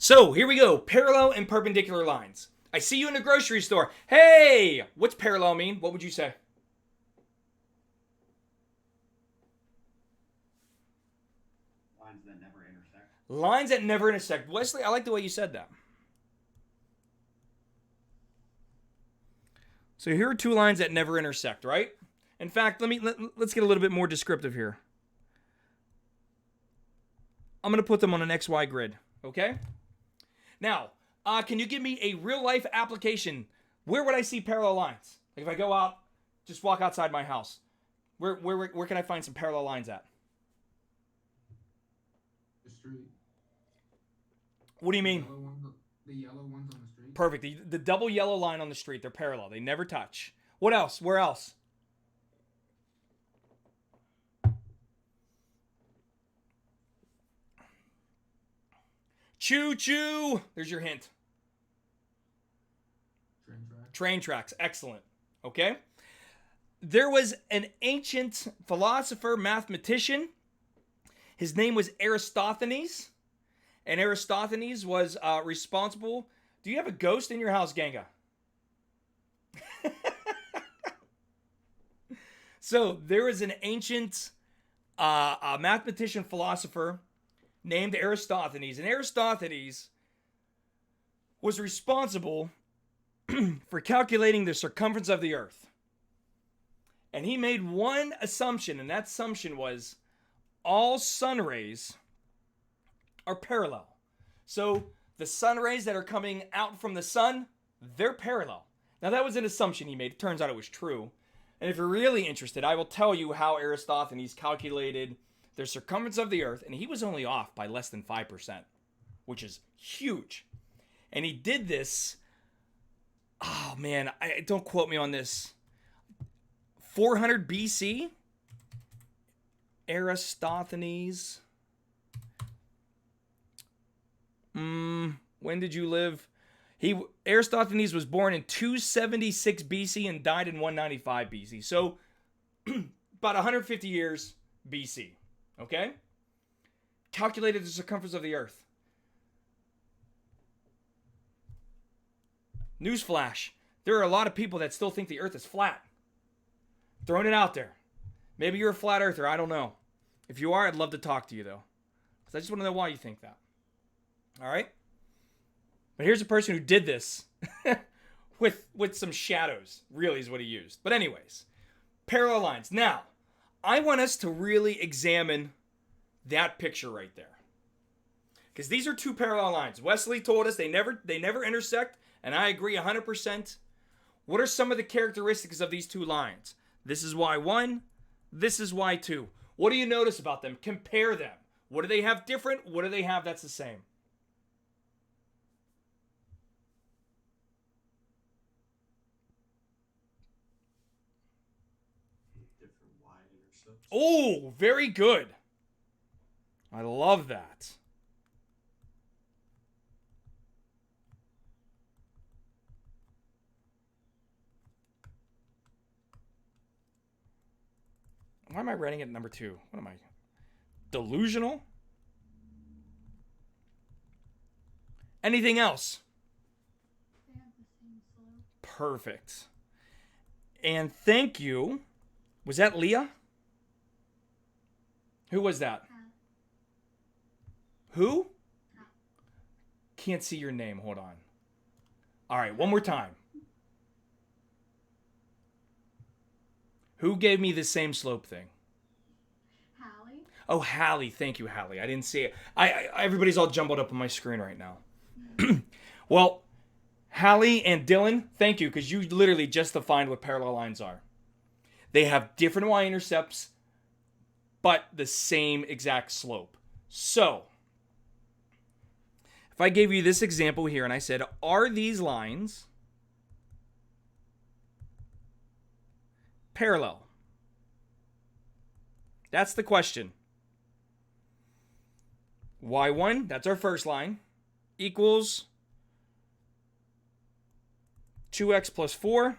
So here we go. Parallel and perpendicular lines. I see you in a grocery store. Hey, what's parallel mean? What would you say? Lines that never intersect. Lines that never intersect. Wesley, I like the way you said that. So here are two lines that never intersect, right? In fact, let's get a little bit more descriptive here. I'm going to put them on an XY grid, okay? Now, can you give me a real life application? Where would I see parallel lines? Like if I go out, just walk outside my house. Where can I find some parallel lines at? The street. What do you mean? The yellow ones on the street. Perfect. The double yellow line on the street, they're parallel. They never touch. What else? Where else? Choo choo. There's your hint. Train tracks. Train tracks. Excellent. Okay. There was an ancient philosopher, mathematician. His name was Aristophanes. And Aristophanes was responsible. Do you have a ghost in your house, Ganga? So there was an ancient mathematician philosopher named Aristophanes. And Aristophanes was responsible for calculating the circumference of the earth. And he made one assumption, and that assumption was all sun rays are parallel. So the sun rays that are coming out from the sun, they're parallel. Now that was an assumption he made. It turns out it was true. And if you're really interested, I will tell you how Aristophanes calculated the circumference of the earth, and he was only off by less than 5%, which is huge. And he did this, oh man, don't quote me on this, 400 BC? Aristophanes. When did you live? Aristophanes was born in 276 BC and died in 195 BC. So about 150 years BC. Okay? Calculated the circumference of the earth. Newsflash. There are a lot of people that still think the earth is flat. Throwing it out there. Maybe you're a flat earther. I don't know. If you are, I'd love to talk to you though. Because I just want to know why you think that. All right? But here's a person who did this with some shadows, really is what he used. But anyways, parallel lines. Now, I want us to really examine that picture right there. Because these are two parallel lines. Wesley told us they never intersect, and I agree 100%. What are some of the characteristics of these two lines? This is Y1, this is Y2. What do you notice about them? Compare them. What do they have different? What do they have that's the same? Different y-intercepts. Oh, very good. I love that. Why am I writing it number 2? What am I? Delusional? Anything else? They have the same slope. Perfect. And thank you. Was that Leah? Who was that? Who? Can't see your name. Hold on. All right, one more time. Who gave me the same slope thing? Hallie. Oh, Hallie. Thank you, Hallie. I didn't see it. Everybody's all jumbled up on my screen right now. Well, Hallie and Dylan, thank you, because you literally just defined what parallel lines are. They have different y-intercepts, but the same exact slope. So, if I gave you this example here and I said, are these lines parallel? That's the question. Y1, that's our first line, equals 2x plus 4.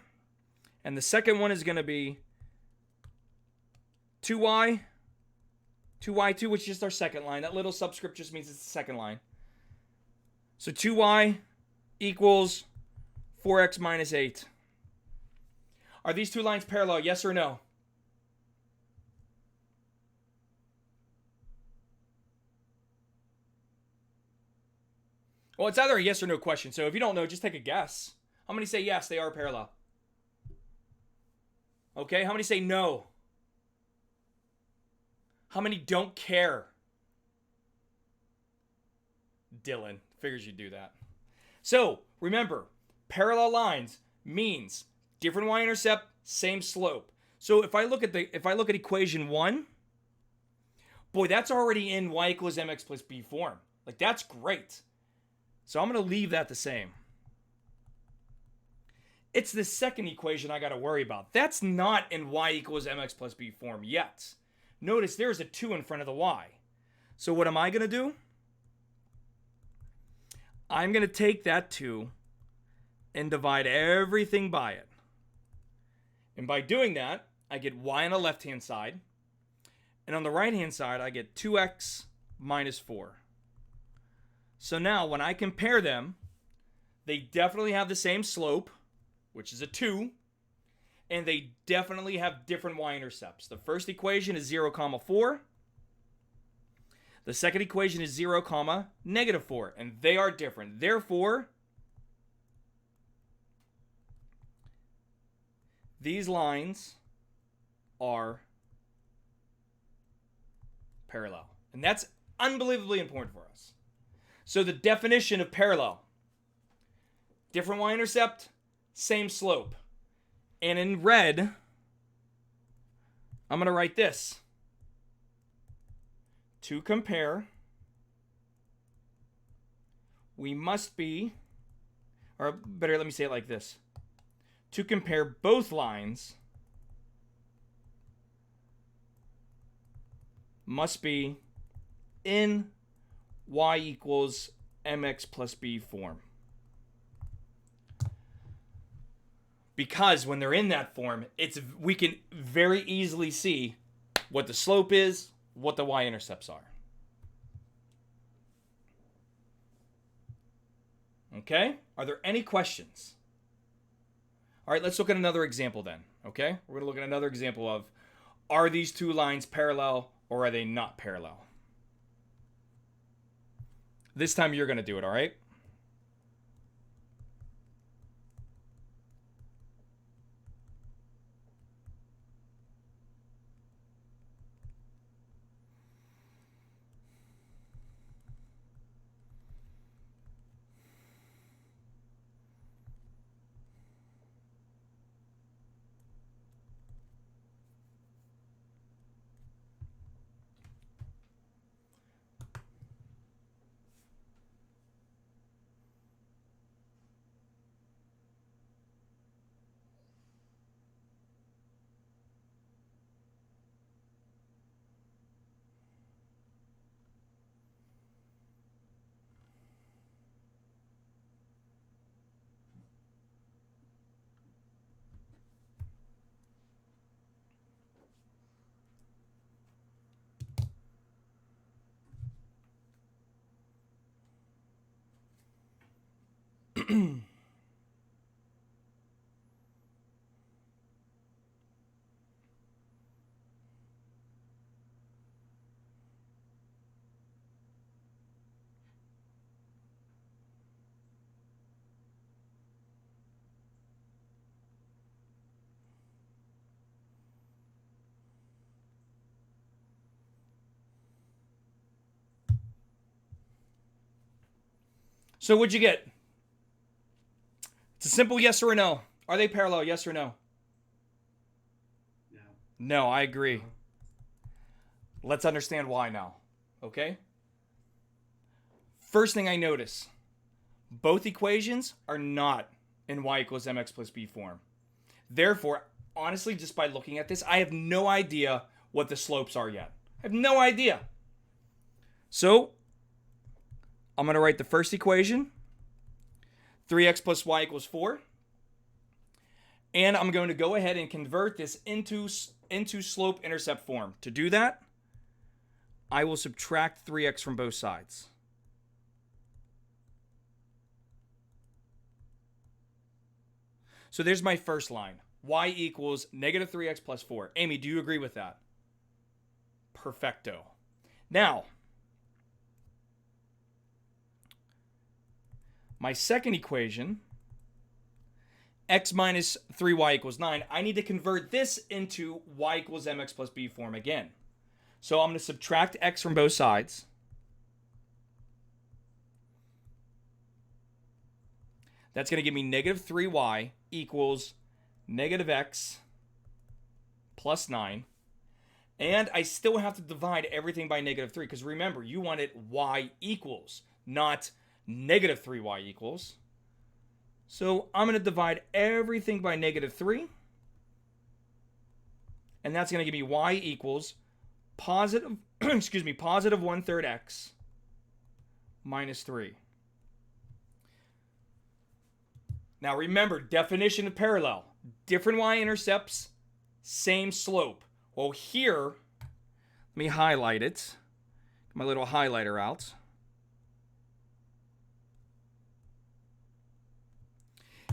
And the second one is going to be 2y, 2y2, which is just our second line. That little subscript just means it's the second line. So 2y equals 4x minus 8. Are these two lines parallel, yes or no? Well, it's either a yes or no question. So if you don't know, just take a guess. How many say yes, they are parallel? Okay, how many say no? How many don't care? Dylan, figures you'd do that. So remember, parallel lines means different y-intercept, same slope. So if I look at equation 1, boy, that's already in y equals mx plus b form. Like, that's great. So I'm going to leave that the same. It's the second equation I got to worry about. That's not in y equals mx plus b form yet. Notice there's a 2 in front of the y. So what am I going to do? I'm going to take that 2 and divide everything by it. And by doing that, I get y on the left-hand side. And on the right-hand side, I get 2x minus 4. So now when I compare them, they definitely have the same slope, which is a 2. And they definitely have different y-intercepts. The first equation is 0, 4. The second equation is 0, negative 4. And they are different. Therefore, these lines are parallel. And that's unbelievably important for us. So the definition of parallel: different y-intercept, same slope. And in red, I'm going to write this. To compare, we must be, or better, let me say it like this. To compare both lines must be in y equals mx plus b form. Because when they're in that form, we can very easily see what the slope is, what the y-intercepts are. Okay? Are there any questions? All right, let's look at another example then. Okay? We're going to look at another example of, are these two lines parallel or are they not parallel? This time you're going to do it, all right? So what'd you get? It's a simple yes or a no. Are they parallel, yes or no? No. No, I agree. Let's understand why now, okay? First thing I notice, both equations are not in y equals mx plus b form. Therefore, honestly, just by looking at this, I have no idea what the slopes are yet. I have no idea. So, I'm going to write the first equation, 3x plus y equals 4. And I'm going to go ahead and convert this into slope-intercept form. To do that, I will subtract 3x from both sides. So there's my first line. Y equals negative 3x plus 4. Amy, do you agree with that? Perfecto. Now, my second equation, x minus 3y equals 9, I need to convert this into y equals mx plus b form again. So I'm going to subtract x from both sides. That's going to give me negative 3y equals negative x plus 9. And I still have to divide everything by negative 3, because remember, you wanted y equals, not negative 3y equals. So I'm going to divide everything by negative 3. And that's going to give me y equals positive, positive 1/3 x minus 3. Now remember, definition of parallel. Different y-intercepts, same slope. Well, here, let me highlight it. Get my little highlighter out.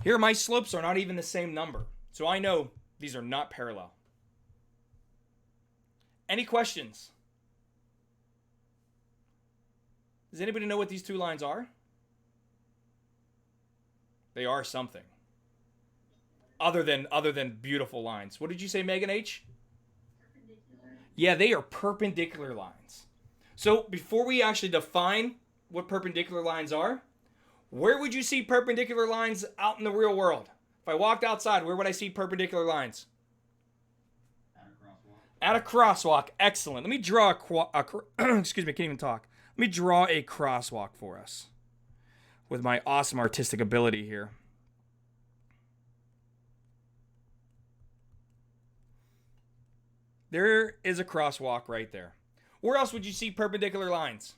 Here, my slopes are not even the same number. So I know these are not parallel. Any questions? Does anybody know what these two lines are? They are something. Other than beautiful lines. What did you say, Megan H? Perpendicular. Yeah, they are perpendicular lines. So before we actually define what perpendicular lines are, where would you see perpendicular lines out in the real world? If I walked outside, where would I see perpendicular lines? At a crosswalk. Excellent. Let me draw excuse me, I can't even talk. Let me draw a crosswalk for us with my awesome artistic ability here. There is a crosswalk right there. Where else would you see perpendicular lines?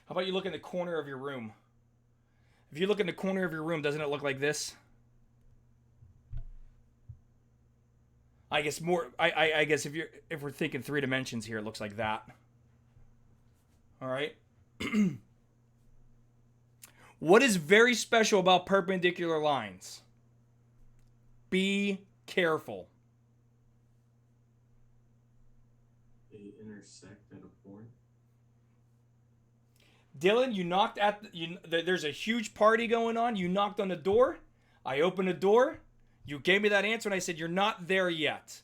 How about you look in the corner of your room? If you look in the corner of your room, doesn't it look like this? I guess if we're thinking 3 dimensions here, it looks like that. All right. What is very special about perpendicular lines? Be careful. They intersect at a point. Dylan, you knocked at there's a huge party going on. You knocked on the door. I opened the door. You gave me that answer, and I said, you're not there yet.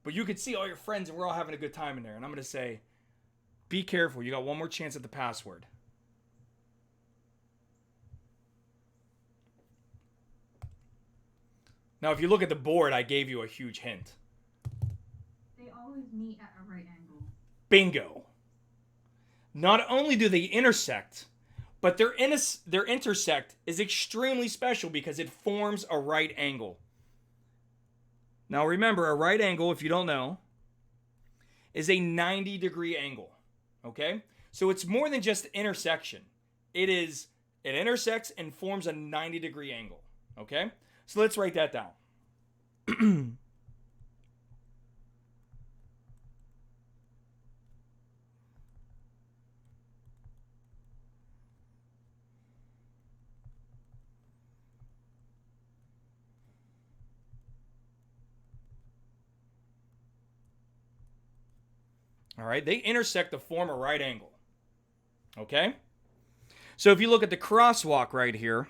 But you could see all your friends, and we're all having a good time in there. And I'm going to say, be careful. You got one more chance at the password. Now, if you look at the board, I gave you a huge hint. They always meet at a right angle. Bingo. Not only do they intersect, but their intersect is extremely special because it forms a right angle. Now remember, a right angle, if you don't know, is a 90-degree angle. Okay? So it's more than just intersection. It intersects and forms a 90-degree angle. Okay? So let's write that down. All right, they intersect to form a right angle. Okay? So if you look at the crosswalk right here,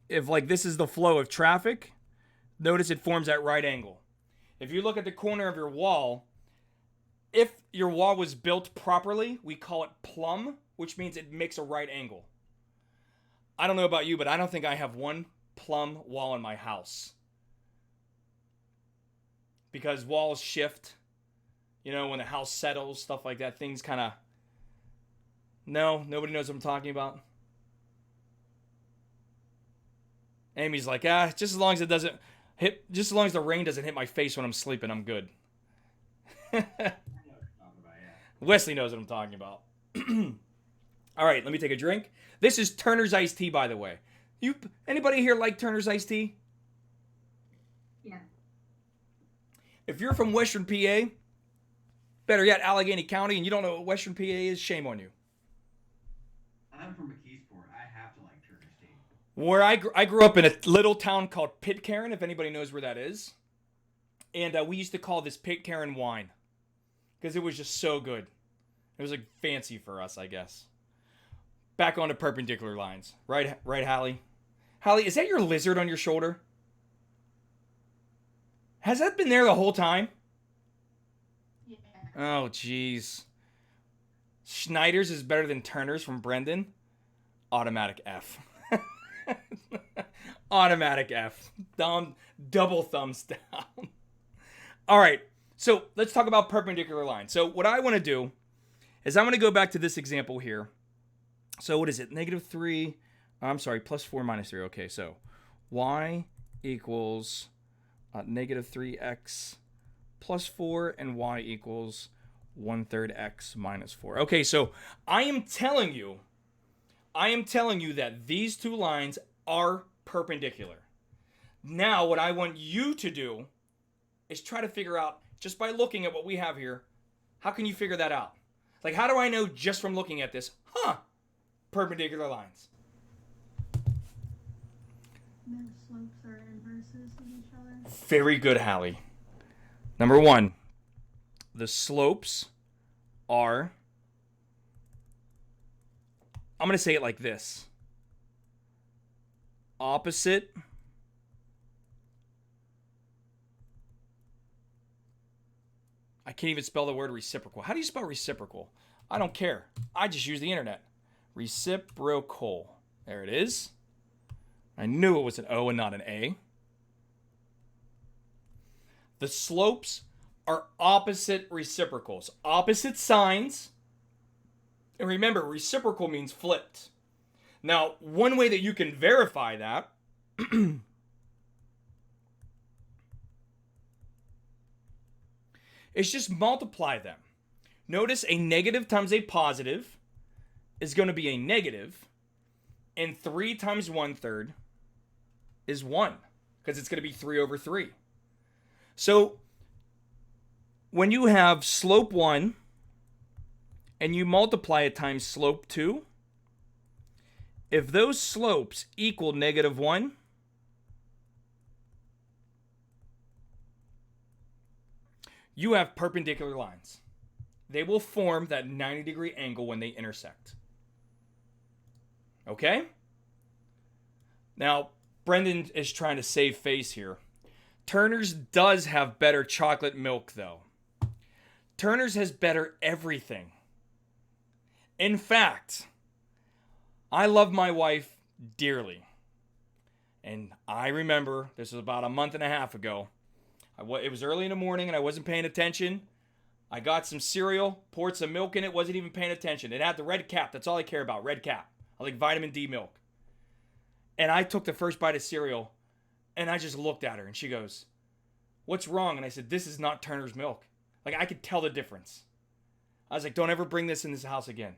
if like this is the flow of traffic, notice it forms that right angle. If you look at the corner of your wall, if your wall was built properly, we call it plumb, which means it makes a right angle. I don't know about you, but I don't think I have one plumb wall in my house. Because walls shift, when the house settles, stuff like that, things kind of... No, nobody knows what I'm talking about. Amy's like, just as long as it doesn't hit, just as long as the rain doesn't hit my face when I'm sleeping, I'm good. Wesley knows what I'm talking about. All right, let me take a drink. This is Turner's iced tea, by the way. Anybody here like Turner's iced tea? If you're from Western PA, better yet, Allegheny County, and you don't know what Western PA is, shame on you. I'm from McKeesport. I have to like Turner State. Where I grew up in a little town called Pitcairn, if anybody knows where that is. And we used to call this Pitcairn wine because it was just so good. It was like fancy for us, I guess. Back onto perpendicular lines. Right, Hallie? Hallie, is that your lizard on your shoulder? Has that been there the whole time? Yeah. Oh, jeez. Schneider's is better than Turner's from Brendan. Automatic F. Automatic F. Double thumbs down. All right. So let's talk about perpendicular lines. So what I want to do is I'm going to go back to this example here. So what is it? -3. I'm sorry. +4 -3. Okay. So y equals -3x plus 4 and y equals 1/3 x minus 4. Okay, so I am telling you that these two lines are perpendicular. Now, what I want you to do is try to figure out, just by looking at what we have here, how can you figure that out? Like, how do I know just from looking at this, perpendicular lines? The slopes are inverses of each other. Very good, Hallie. Number one, the slopes are, I'm going to say it like this, opposite I can't even spell the word reciprocal. How do you spell reciprocal? I don't care. I just use the internet. Reciprocal. There it is. I knew it was an O and not an A. The slopes are opposite reciprocals. Opposite signs. And remember, reciprocal means flipped. Now, one way that you can verify that is just multiply them. Notice a negative times a positive is going to be a negative, and 3 times 1/3 is 1, because it's going to be 3/3. So when you have slope 1 and you multiply it times slope 2, if those slopes equal -1, you have perpendicular lines. They will form that 90-degree angle when they intersect. Okay? Now, Brendan is trying to save face here. Turner's does have better chocolate milk, though. Turner's has better everything. In fact, I love my wife dearly. And I remember, this was about a month and a half ago, it was early in the morning and I wasn't paying attention. I got some cereal, poured some milk in it, wasn't even paying attention. It had the red cap. That's all I care about, red cap. I like vitamin D milk. And I took the first bite of cereal and I just looked at her and she goes, "What's wrong?" And I said, "This is not Turner's milk." Like, I could tell the difference. I was like, "Don't ever bring this in this house again."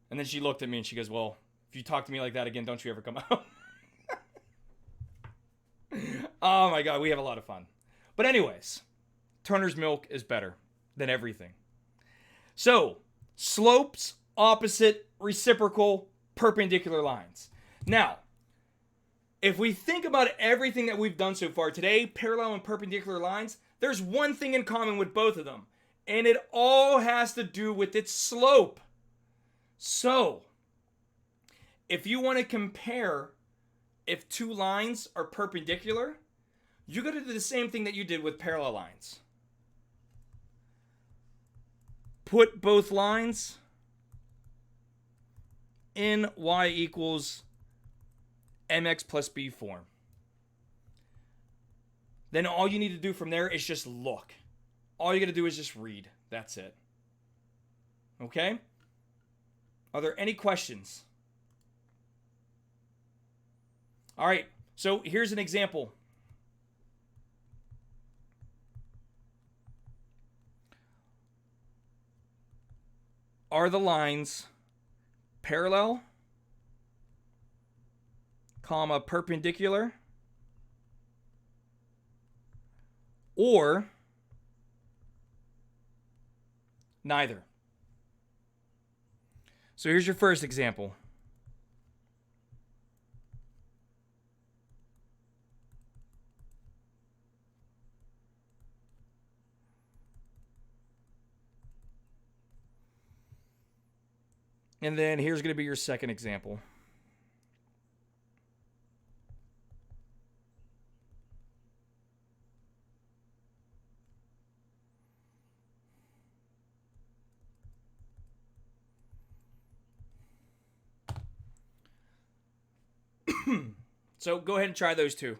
And then she looked at me and she goes, "Well, if you talk to me like that again, don't you ever come out." Oh my God, we have a lot of fun. But anyways, Turner's milk is better than everything. So, slopes, opposite, reciprocal, perpendicular lines. Now, if we think about everything that we've done so far today, parallel and perpendicular lines, there's one thing in common with both of them. And it all has to do with its slope. So, if you want to compare if two lines are perpendicular, you got to do the same thing that you did with parallel lines. Put both lines in y equals mx plus b form. Then all you need to do from there is just look. All you got to do is just read. That's it. Okay? Are there any questions? All right, so here's an example. Are the lines parallel, comma, perpendicular, or neither. So here's your first example. And then here's going to be your second example. So go ahead and try those two.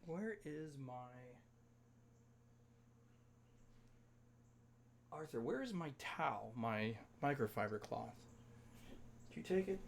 Where is my... Arthur, where is my towel, my microfiber cloth? Did you take it?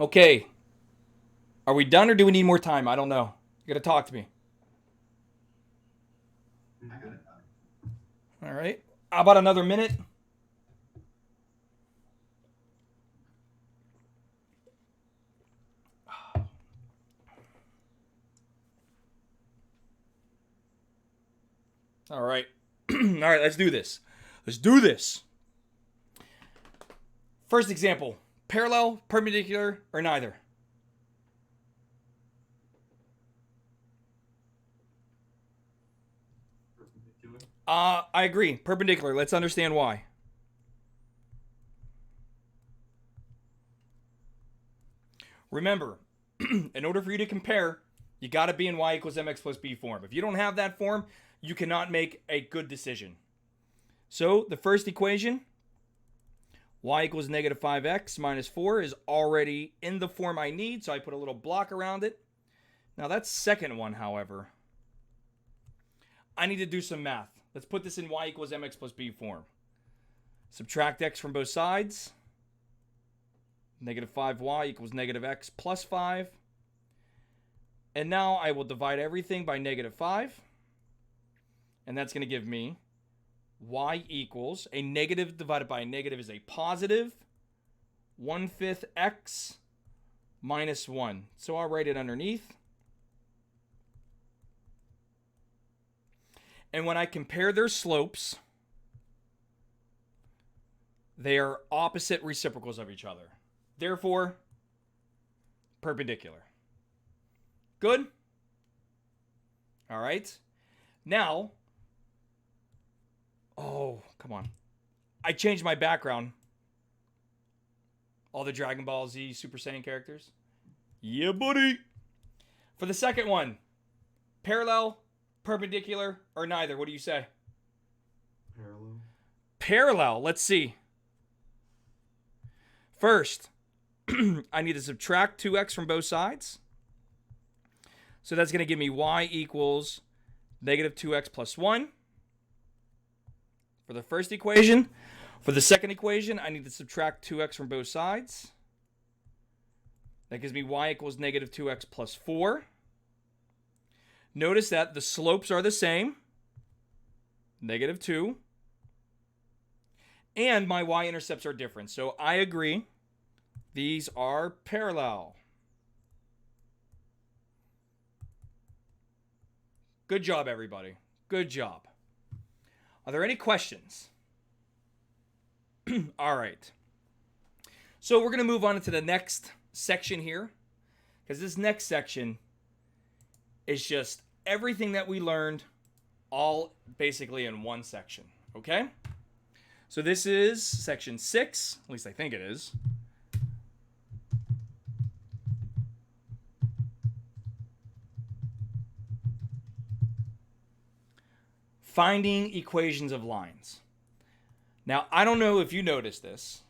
Okay. Are we done or do we need more time? I don't know. You got to talk to me. I got it. All right. How about another minute? All right. All right, let's do this. Let's do this. First example, parallel, perpendicular, or neither? Perpendicular. I agree. Perpendicular. Let's understand why. Remember, in order for you to compare, you got to be in y equals mx plus b form. If you don't have that form, you cannot make a good decision. So the first equation, y equals negative 5x minus 4, is already in the form I need, so I put a little block around it. Now that second one, however, I need to do some math. Let's put this in y equals mx plus b form. Subtract x from both sides. Negative 5y equals negative x plus 5. And now I will divide everything by negative 5. And that's going to give me y equals, a negative divided by a negative is a positive 1/5 x minus 1. So I'll write it underneath. And when I compare their slopes, they are opposite reciprocals of each other. Therefore, perpendicular. Good? All right. Now, oh, come on. I changed my background. All the Dragon Ball Z Super Saiyan characters. Yeah, buddy. For the second one, parallel, perpendicular, or neither? What do you say? Parallel. Parallel. Let's see. First, I need to subtract 2x from both sides. So that's going to give me y equals negative 2x plus 1 for the first equation. For the second equation, I need to subtract 2x from both sides. That gives me y equals negative 2x plus 4. Notice that the slopes are the same, negative 2. And my y-intercepts are different. So I agree These are parallel. Good job, everybody. Good job. Are there any questions? All right. So we're going to move on to the next section here, because this next section is just everything that we learned all basically in one section. Okay? So this is section 6, at least I think it is. Finding equations of lines. Now, I don't know if you noticed this,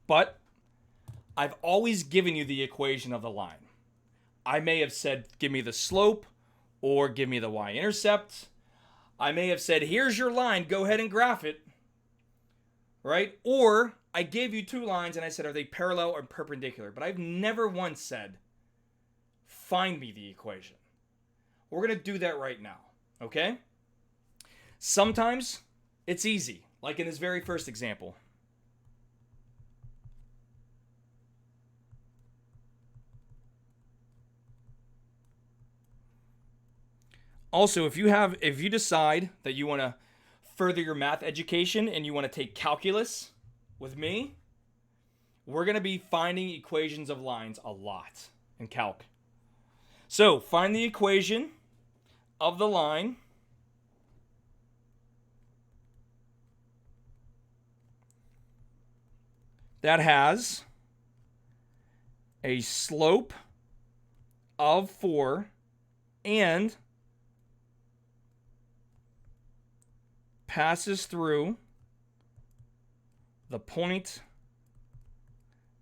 but I've always given you the equation of the line. I may have said, give me the slope, or give me the y-intercept. I may have said, here's your line, go ahead and graph it. Right? Or I gave you two lines and I said, are they parallel or perpendicular? But I've never once said, find me the equation. We're going to do that right now. Okay? Sometimes it's easy, like in this very first example. Also, if you decide that you want to further your math education and you want to take calculus with me, we're going to be finding equations of lines a lot in calc. So, find the equation of the line that has a slope of 4 and passes through the point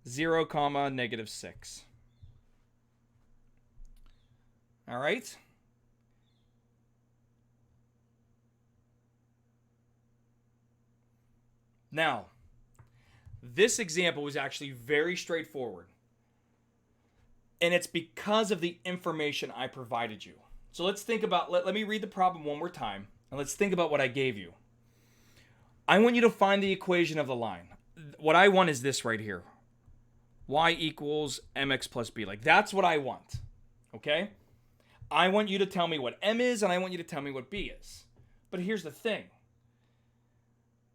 0, -6. All right? Now, this example was actually very straightforward. And it's because of the information I provided you. So let's think about, let me read the problem one more time. And let's think about what I gave you. I want you to find the equation of the line. What I want is this right here. Y equals mx plus b. Like, that's what I want. Okay? I want you to tell me what m is, and I want you to tell me what b is. But here's the thing.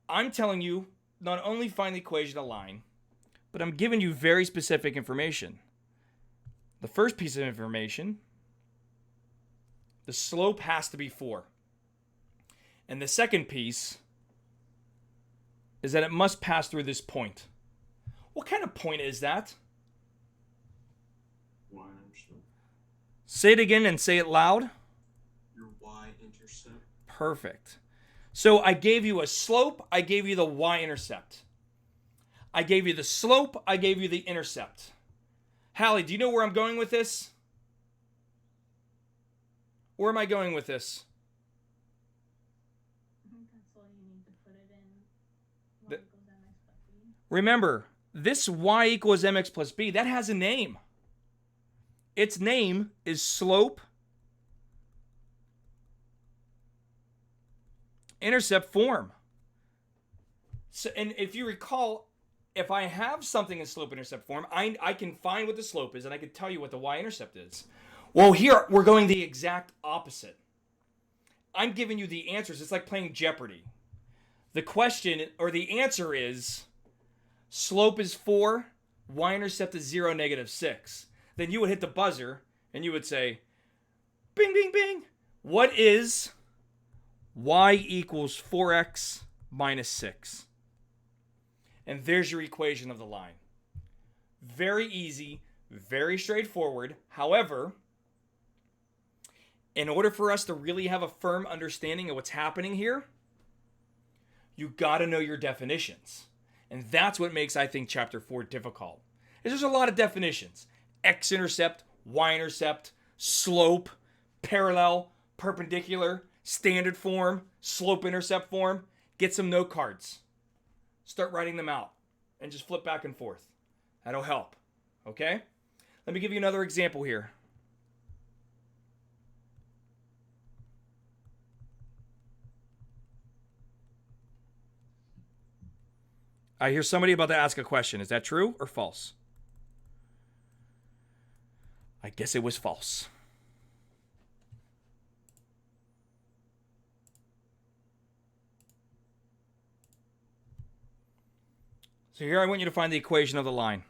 I'm telling you not only find the equation of the line, but I'm giving you very specific information. The first piece of information, the slope has to be 4. And the second piece is that it must pass through this point. What kind of point is that? Y-intercept. Say it again and say it loud. Your y-intercept. Perfect. So I gave you a slope, I gave you the y-intercept. I gave you the slope, I gave you the intercept. Hallie, do you know where I'm going with this? Where am I going with this? I think that's all you need to put it in. Y equals mx plus b. Remember, this y equals mx plus b, that has a name. Its name is slope intercept form. So, and if you recall, if I have something in slope intercept form, I can find what the slope is and I can tell you what the y-intercept is. Well, here we're going the exact opposite. I'm giving you the answers. It's like playing Jeopardy. The question or the answer is slope is 4, y-intercept is 0, -6. Then you would hit the buzzer and you would say, bing, bing, bing. What is y equals 4x minus 6? And there's your equation of the line. Very easy, very straightforward. However, in order for us to really have a firm understanding of what's happening here, you got to know your definitions. And that's what makes, I think, Chapter 4 difficult. There's a lot of definitions. X-intercept, y-intercept, slope, parallel, perpendicular, standard form, slope-intercept form. Get some note cards. Start writing them out and just flip back and forth. That'll help. Okay? Let me give you another example here. I hear somebody about to ask a question. Is that true or false? I guess it was false. So here I want you to find the equation of the line.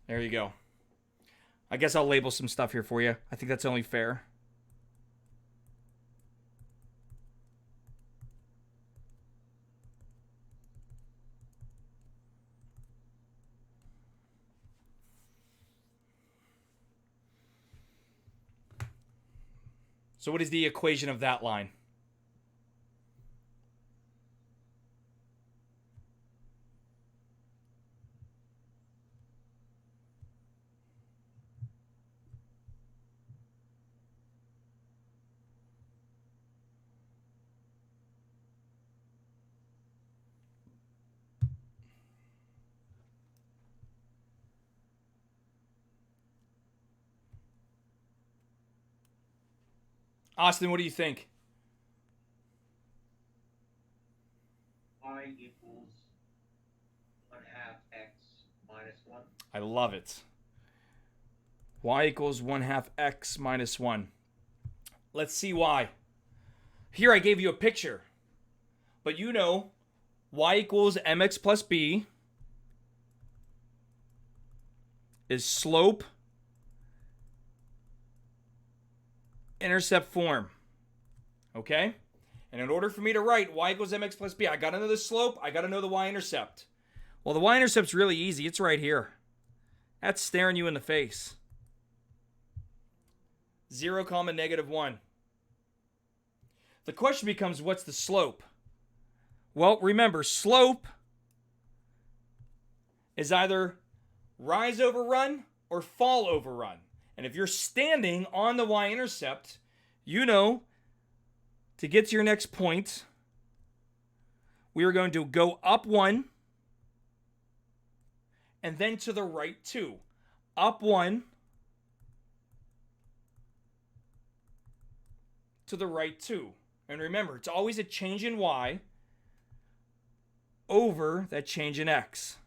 There you go. I guess I'll label some stuff here for you. I think that's only fair. So what is the equation of that line? Austin, what do you think? Y equals 1/2 x minus 1. I love it. Y equals 1/2 x minus 1. Let's see why. Here I gave you a picture. But you know, y equals mx plus b is slope intercept form. Okay? And in order for me to write y equals mx plus b, I got to know the slope, I got to know the y-intercept. Well, the y-intercept's really easy. It's right here. That's staring you in the face. 0, -1. The question becomes, what's the slope? Well, remember, slope is either rise over run or fall over run. And if you're standing on the y-intercept, you know, to get to your next point, we are going to go up 1 and then to the right 2. Up 1 to the right 2. And remember, it's always a change in y over that change in x.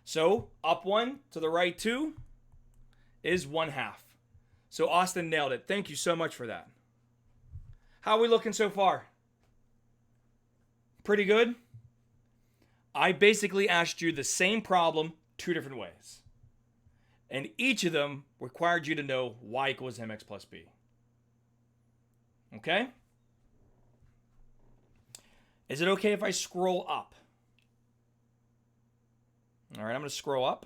So, up 1 to the right 2 is 1/2. So, Austin nailed it. Thank you so much for that. How are we looking so far? Pretty good? I basically asked you the same problem 2 different ways. And each of them required you to know y equals mx plus b. Okay? Is it okay if I scroll up? All right, I'm going to scroll up.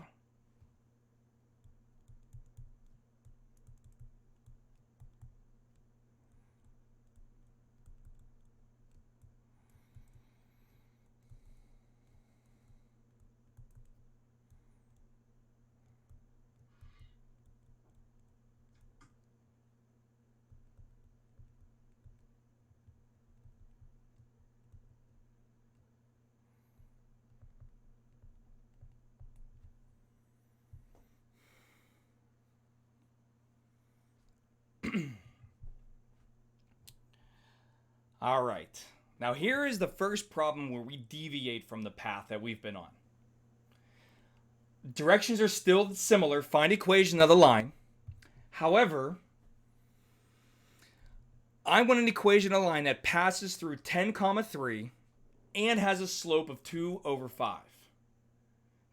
All right. Now here is the first problem where we deviate from the path that we've been on. Directions are still similar. Find equation of the line. However, I want an equation of the line that passes through 10,3 and has a slope of 2/5.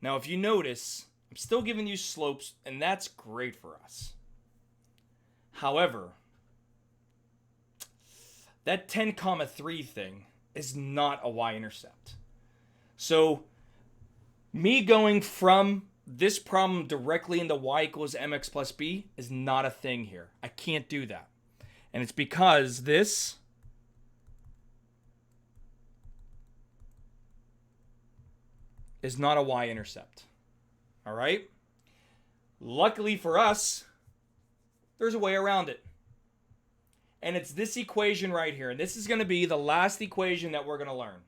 Now, if you notice, I'm still giving you slopes, and that's great for us. However, that 10,3 thing is not a y-intercept. So, me going from this problem directly into y equals mx plus b is not a thing here. I can't do that. And it's because this is not a y-intercept. All right? Luckily for us, there's a way around it. And it's this equation right here. And this is going to be the last equation that we're going to learn.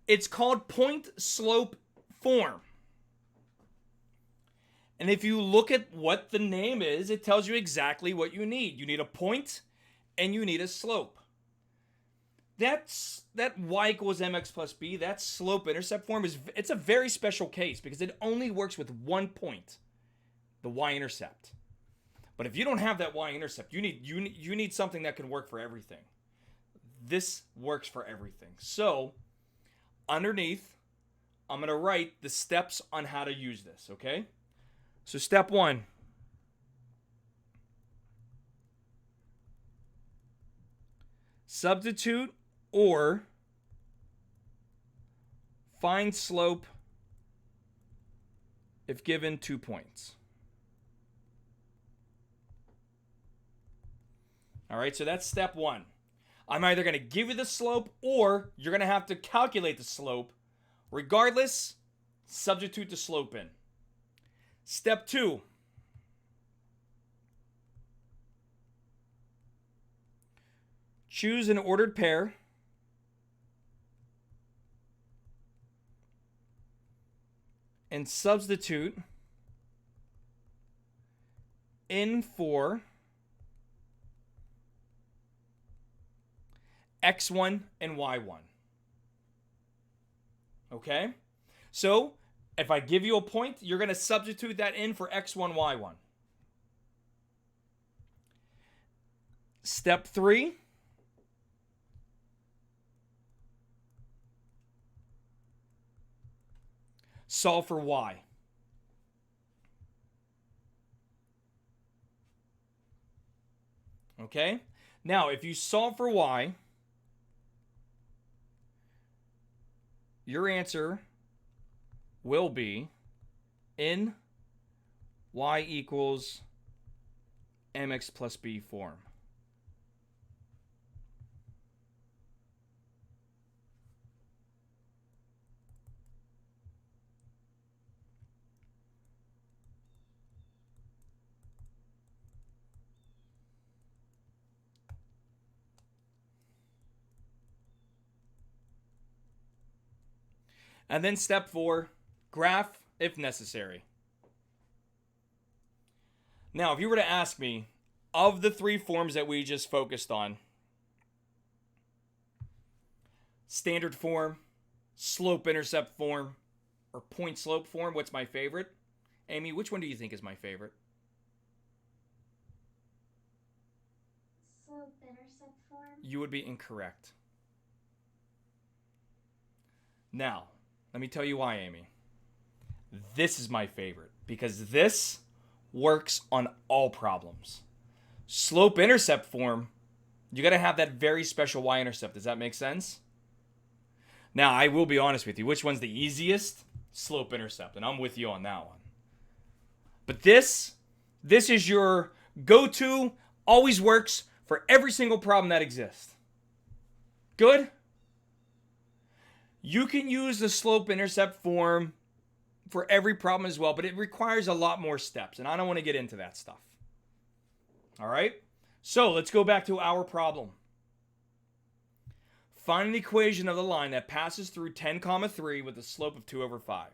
It's called point slope form. And if you look at what the name is, it tells you exactly what you need. You need a point and you need a slope. That y equals mx plus b, that slope intercept form, it's a very special case because it only works with one point, the y-intercept. But if you don't have that y-intercept, you need something that can work for everything. This works for everything. So underneath, I'm going to write the steps on how to use this, okay? So step 1. Substitute or find slope if given 2 points. All right, so that's step 1. I'm either going to give you the slope or you're going to have to calculate the slope. Regardless, substitute the slope in. Step 2. Choose an ordered pair. And substitute in for x1 and y1. Okay? So, if I give you a point, you're going to substitute that in for x1, y1. Step 3. Solve for y. Okay? Now, if you solve for y, your answer will be in y equals mx plus b form. And then step 4, graph if necessary. Now, if you were to ask me, of the 3 forms that we just focused on, standard form, slope intercept form, or point slope form, what's my favorite? Amy, which one do you think is my favorite? Slope intercept form. You would be incorrect. Now, let me tell you why, Amy. This is my favorite because this works on all problems. Slope intercept form, you got to have that very special y-intercept. Does that make sense? Now, I will be honest with you. Which one's the easiest? Slope intercept, and I'm with you on that one. But this is your go-to, always works for every single problem that exists. Good? You can use the slope intercept form for every problem as well, but it requires a lot more steps, and I don't want to get into that stuff. All right? So let's go back to our problem. Find an equation of the line that passes through 10, 3 with a slope of 2 over 5.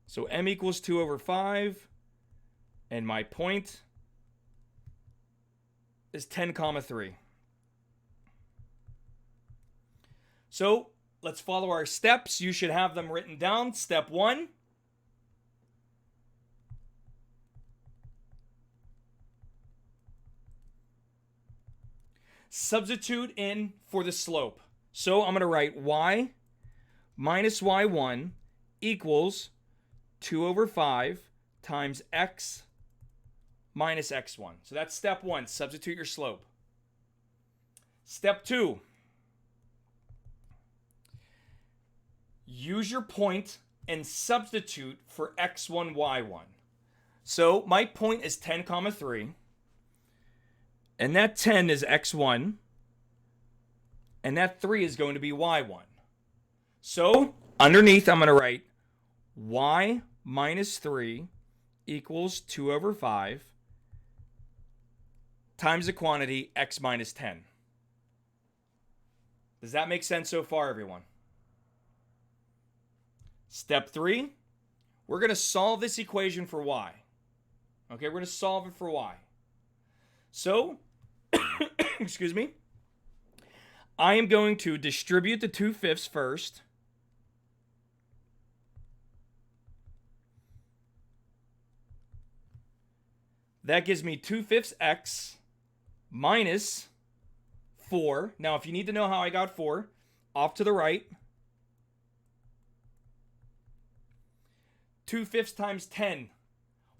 So m equals 2 over 5, and my point is 10, 3. So let's follow our steps. You should have them written down. Step 1. Substitute in for the slope. So I'm going to write y minus y1 equals 2 over 5 times x minus x1. So that's step 1. Substitute your slope. Step 2. Use your point and substitute for x1, y1. So my point is 10, 3. And that 10 is x1. And that 3 is going to be y1. So underneath, I'm going to write y minus 3 equals 2 over 5 times the quantity x minus 10. Does that make sense so far, everyone? Step 3, we're going to solve this equation for y. Okay, we're going to solve it for y. So, excuse me, I am going to distribute the 2/5 first. That gives me 2/5 x minus 4. Now, if you need to know how I got 4, off to the right. 2/5 times 10.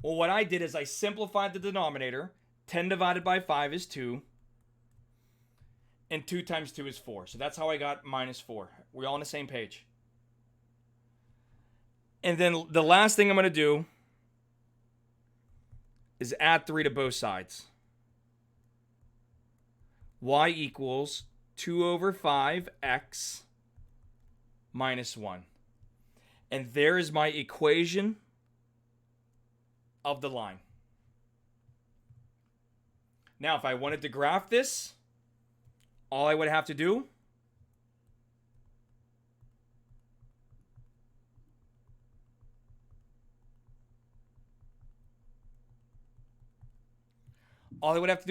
Well, what I did is I simplified the denominator. 10 divided by 5 is 2. And 2 times 2 is 4. So that's how I got minus 4. We're all on the same page. And then the last thing I'm going to do is add 3 to both sides. Y equals 2/5x minus 1. And there is my equation of the line. Now, if I wanted to graph this, all I would have to do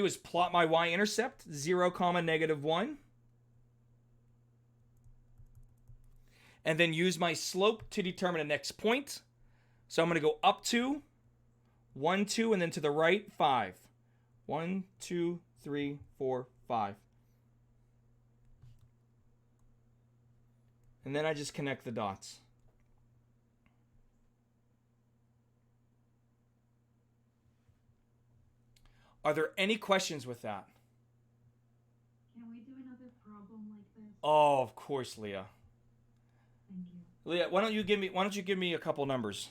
is plot my y-intercept, 0, -1. And then use my slope to determine the next point. So I'm going to go up 2, 1, 2, and then to the right, 5. 1, 2, 3, 4, 5. And then I just connect the dots. Are there any questions with that? Can we do another problem like this? Oh, of course, Leah. Thank you. Leah, why don't you give me a couple numbers?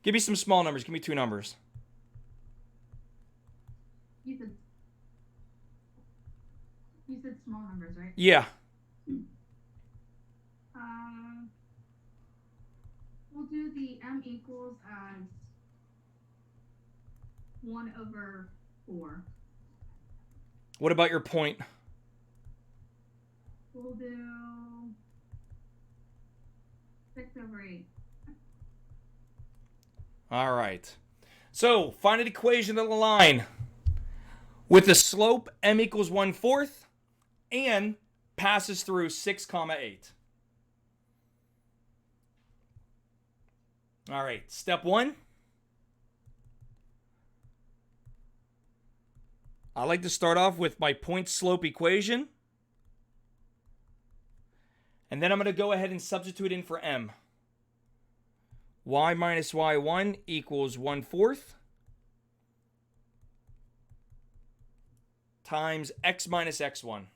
Give me some small numbers. Give me 2 numbers. You said small numbers, right? Yeah. We'll do the m equals as 1/4. What about your point? We'll do 6/8. All right. So, find an equation of the line with the slope m equals 1/4 and passes through 6, 8. All right. Step 1. I like to start off with my point slope equation. And then I'm going to go ahead and substitute in for m. Y minus y1 equals 1/4 times x minus x1.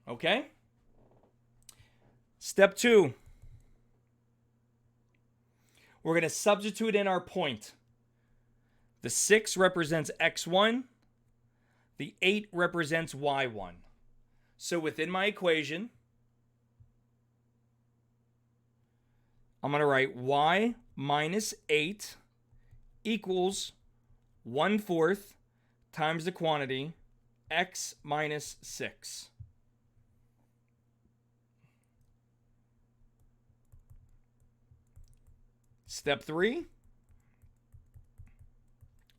Okay? Step 2. We're going to substitute in our point. The 6 represents x1. The 8 represents y1. So within my equation, I'm going to write y minus 8 equals 1/4 times the quantity x minus 6. Step 3,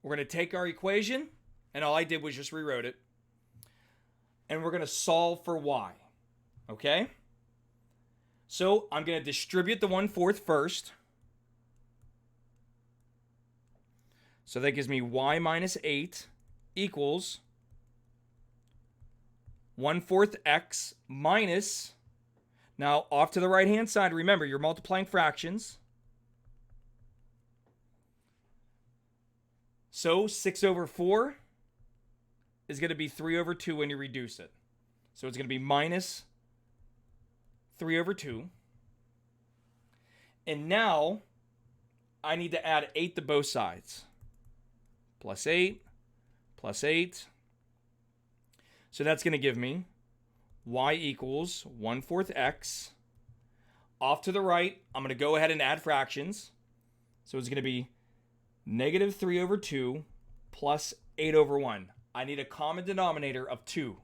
we're going to take our equation, and all I did was just rewrote it, and we're going to solve for y. Okay? So I'm going to distribute the 1/4 first. So that gives me y minus 8 equals 1/4 x minus, now off to the right-hand side, remember, you're multiplying fractions. So 6/4 is going to be 3/2 when you reduce it. So it's going to be minus 3/2. And now I need to add 8 to both sides. Plus 8, plus 8. So that's going to give me y equals 1/4 x. Off to the right, I'm going to go ahead and add fractions. So it's going to be Negative 3 over 2 plus 8 over 1. I need a common denominator of 2.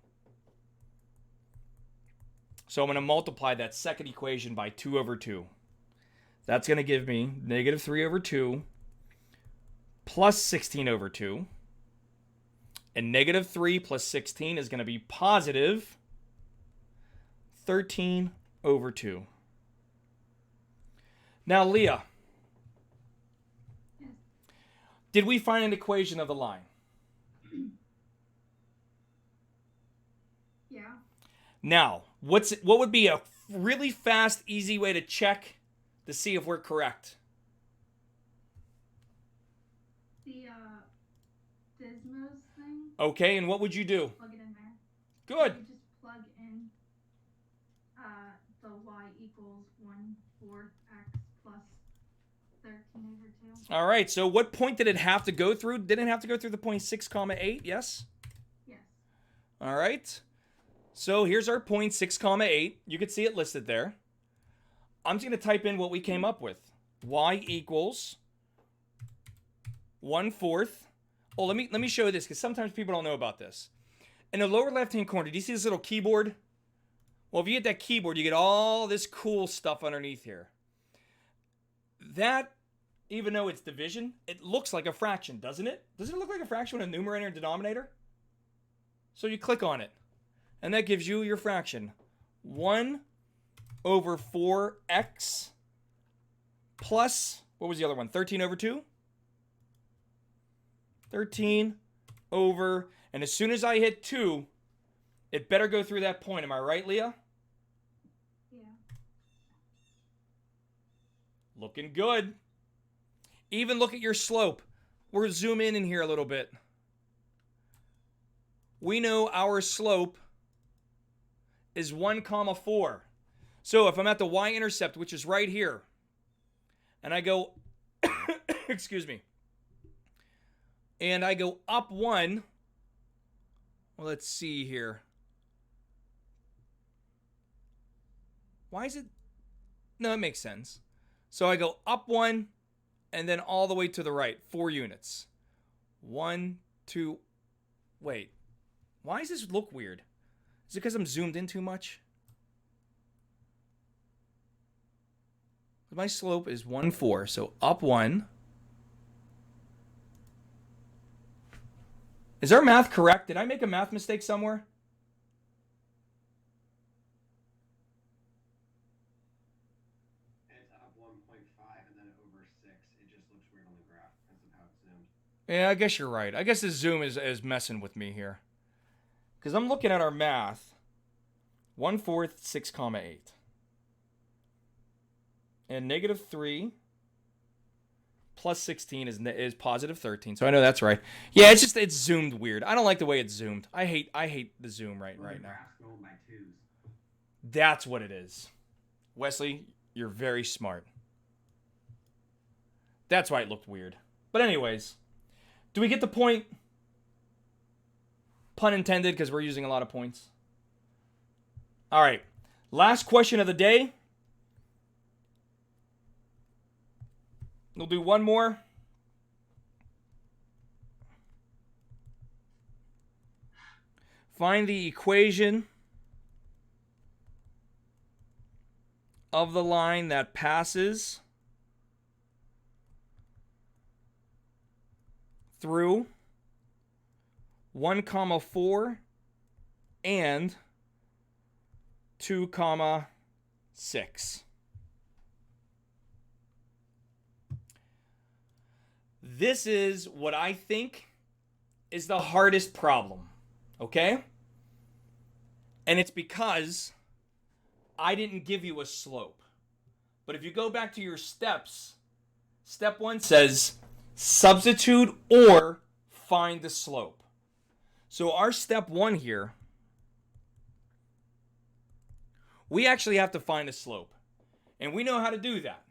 So I'm going to multiply that second equation by 2 over 2. That's going to give me negative 3 over 2 plus 16 over 2. And negative 3 plus 16 is going to be positive 13 over 2. Now, Leah, Yes. did we find an equation of the line? Yeah. Now, what would be a really fast, easy way to check to see if we're correct? The Desmos thing. Okay, and what would you do? Plug it in there. Good. You just plug in the y equals 1/4 x plus 13 over 2. All right, so what point did it have to go through? Didn't it have to go through the point 6, 8, yes? Yes. All right. So here's our point 6, 8. You can see it listed there. I'm just going to type in what we came up with. Y equals 1/4. Oh, let me show you this because sometimes people don't know about this. In the lower left-hand corner, do you see this little keyboard? Well, if you get that keyboard, you get all this cool stuff underneath here. That, even though it's division, it looks like a fraction, doesn't it? Doesn't it look like a fraction with a numerator and denominator? So you click on it, and that gives you your fraction. 1 over 4x plus, what was the other one? 13 over 2? 13 over, and as soon as I hit 2, it better go through that point. Am I right, Leah? Yeah. Looking good. Even look at your slope. We're zoom in here a little bit. We know our slope is 1, 4. So if I'm at the y-intercept, which is right here, and I go, excuse me, and I go up 1, well, let's see here. Why is it? No, it makes sense. So I go up 1 and then all the way to the right, 4 units. 1, 2, wait. Why does this look weird? Is it because I'm zoomed in too much? My slope is 1, 4, so up 1. Is our math correct? Did I make a math mistake somewhere? It's up 1.5 and then over 6. It just looks weird on the graph because of how it's zoomed. Yeah, I guess you're right. I guess the zoom is messing with me here. Because I'm looking at our math. 1/4, 6, 8. And negative 3 plus 16 is positive 13. So I know that's right. Yeah, it's zoomed weird. I don't like the way it's zoomed. I hate the zoom right The now. graph's going by 2s. That's what it is. Wesley, you're very smart. That's why it looked weird. But anyways, do we get the point? Pun intended, because we're using a lot of points. All right. Last question of the day. We'll do one more. Find the equation of the line that passes through 1, 4 and 2, 6. This is what I think is the hardest problem, okay? And it's because I didn't give you a slope. But if you go back to your steps, step 1 says substitute or find the slope. So our step 1 here, we actually have to find a slope. And we know how to do that.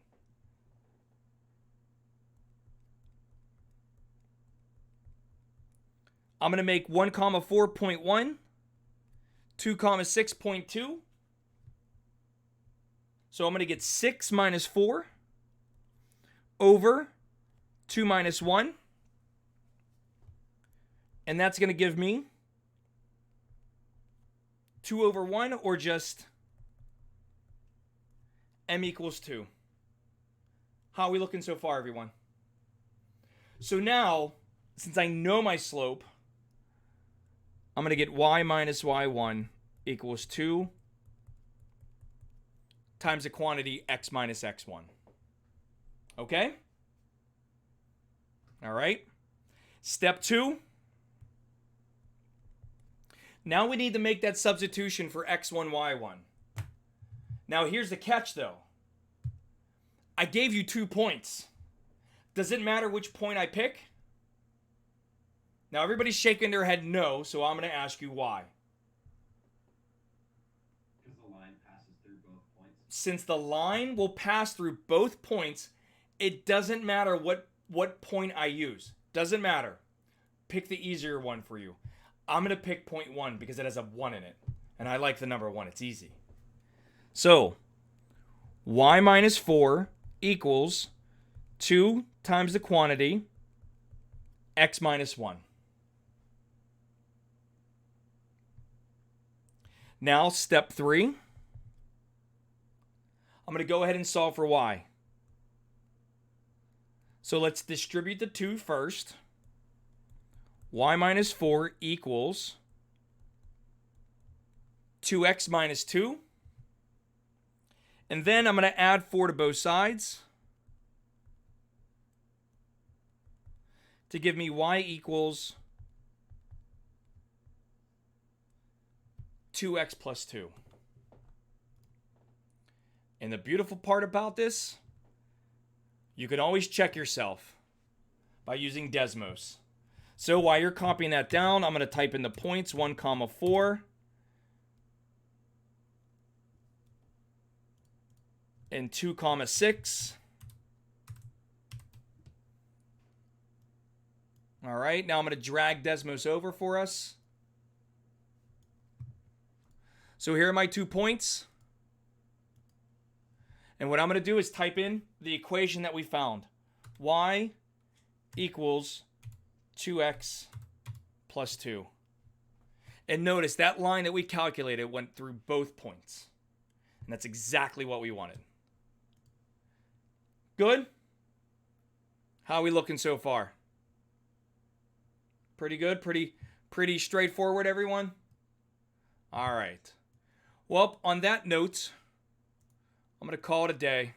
I'm going to make 1, 4.1, 2, 6.2. So I'm going to get 6 minus 4 over 2 minus 1. And that's going to give me 2 over 1, or just m equals 2. How are we looking so far, everyone? So now, since I know my slope, I'm going to get y minus y1 equals 2 times the quantity x minus x1. Okay? All right. Step 2. Now we need to make that substitution for x1, y1. Now here's the catch, though. I gave you 2 points. Does it matter which point I pick? Now everybody's shaking their head no, so I'm going to ask you why. Because the line passes through both points. Since the line will pass through both points, it doesn't matter what point I use. Doesn't matter. Pick the easier one for you. I'm going to pick point 1 because it has a 1 in it. And I like the number 1. It's easy. So, y minus 4 equals 2 times the quantity x minus 1. Now, step 3. I'm going to go ahead and solve for y. So let's distribute the 2 first. Y minus 4 equals 2x minus 2. And then I'm going to add 4 to both sides to give me y equals 2x plus 2. And the beautiful part about this, you can always check yourself by using Desmos. So while you're copying that down, I'm going to type in the points 1, 4 and 2, 6. All right, now I'm going to drag Desmos over for us. So here are my 2 points. And what I'm going to do is type in the equation that we found. Y equals 2x plus 2. And notice that line that we calculated went through both points. And that's exactly what we wanted. Good? How are we looking so far? Pretty good? Pretty straightforward, everyone? All right. Well, on that note, I'm going to call it a day.